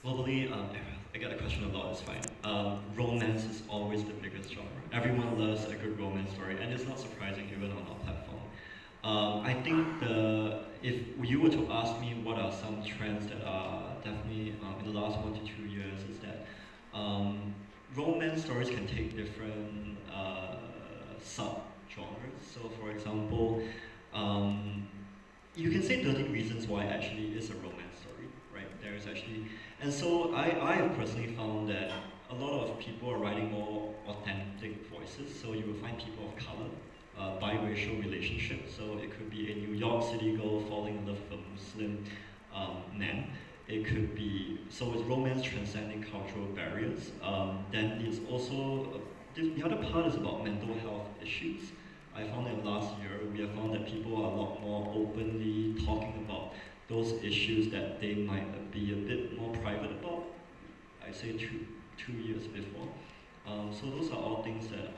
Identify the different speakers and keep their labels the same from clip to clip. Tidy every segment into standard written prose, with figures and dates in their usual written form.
Speaker 1: Globally, I get a question a lot, it's fine. Romance is always the biggest genre. Everyone loves a good romance story, and it's not surprising even on our platform. I think if you were to ask me what are some trends that are definitely in the last 1 to 2 years, is that um, romance stories can take different sub-genres. So for example, um, you can say 13 Reasons Why actually is a romance story, right? There is actually, and so I have personally found that a lot of people are writing more authentic voices. So you will find people of color, biracial relationships. So it could be a New York City girl falling in love with a Muslim man. It could be, so it's romance transcending cultural barriers. Then it's also, the other part is about mental health issues. I found that last year we have found that people are a lot more openly talking about those issues that they might be a bit more private about. I say 2 years before. So those are all things that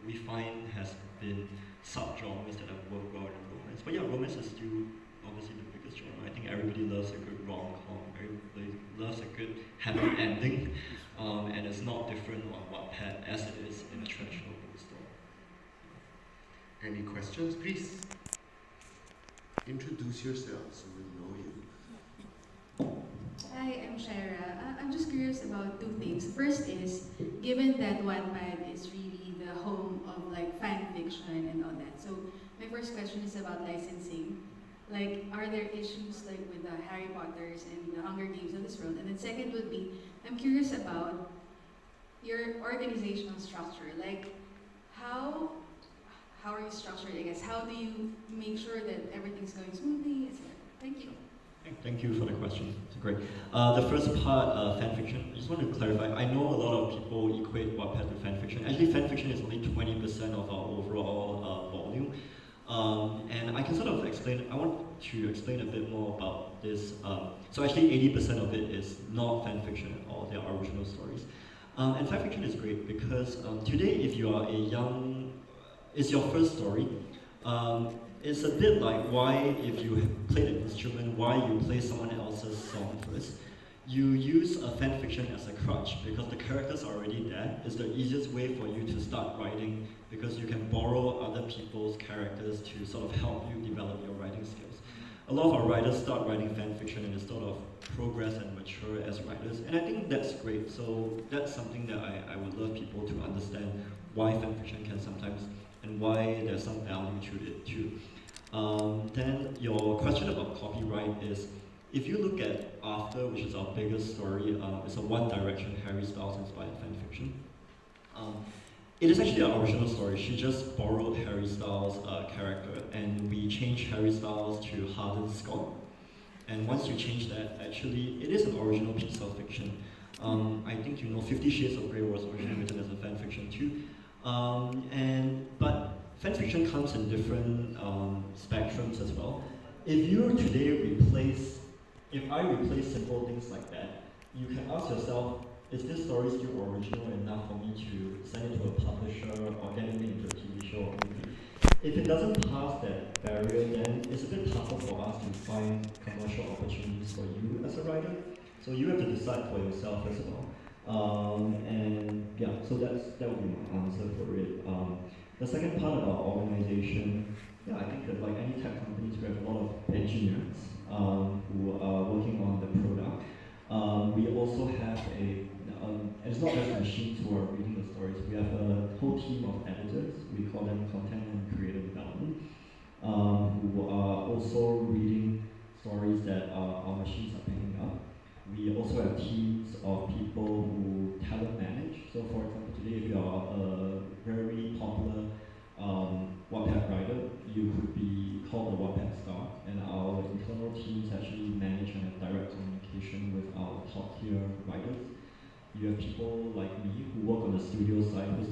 Speaker 1: we find has been sub-genres that have worked well in romance. But yeah, romance is still obviously the biggest genre. I think everybody loves a good rom-com. Everybody loves a good happy ending, and it's not different on Wattpad as it is in a traditional bookstore.
Speaker 2: Any questions, please? Introduce yourself so we know you.
Speaker 3: Hi, I'm Shaira. I'm just curious about two things. First is, given that Wattpad is really the home of like fan fiction and all that, so my first question is about licensing. Like, are there issues like with the Harry Potters and the Hunger Games of this world? And then second would be, I'm curious about your organizational structure. Like, how how are you structured? I guess how do you make sure that everything's going smoothly, etc. Thank you.
Speaker 1: Thank you for the question. It's great. The first part, fanfiction. I just want to clarify. I know a lot of people equate Wattpad to fanfiction. Actually, fanfiction is only 20% of our overall volume. And I can sort of explain. I want to explain a bit more about this. So actually, 80% of it is not fanfiction at all. They are original stories. And fanfiction is great because today, if you are a young, it's your first story. It's a bit like why, if you played an instrument, why you play someone else's song first. You use a fan fiction as a crutch because the characters are already there. It's the easiest way for you to start writing because you can borrow other people's characters to sort of help you develop your writing skills. A lot of our writers start writing fan fiction and they sort of progress and mature as writers, and I think that's great. So that's something that I would love people to understand why fan fiction can sometimes and why there's some value to it too. Then your question about copyright is, if you look at After, which is our biggest story, it's a One Direction Harry Styles inspired fanfiction. It is actually an original story. She just borrowed Harry Styles' character, and we changed Harry Styles to Harden Scott. And once you change that, actually, it is an original piece of fiction. I think you know 50 Shades of Grey was originally written as a fan fiction too. But fan fiction comes in different spectrums as well. If you today if I replace simple things like that, you can ask yourself, is this story still original enough for me to send it to a publisher or get it made into a TV show or movie? If it doesn't pass that barrier, then it's a bit tougher for us to find commercial opportunities for you as a writer. So you have to decide for yourself as well. And yeah, so that would be my answer for it. The second part about organization, yeah, I think that like any tech companies, we have a lot of engineers who are working on the product. We also have it's not just machines who are reading the stories. We have a whole team of editors. We call them content and creative development, who are also reading stories that our machines are picking up. We also have teams of people who talent manage. So for example, today if you are a very popular Wattpad writer, you could be called a Wattpad star, and our internal teams actually manage and have direct communication with our top tier writers. You have people like me who work on the studio side who's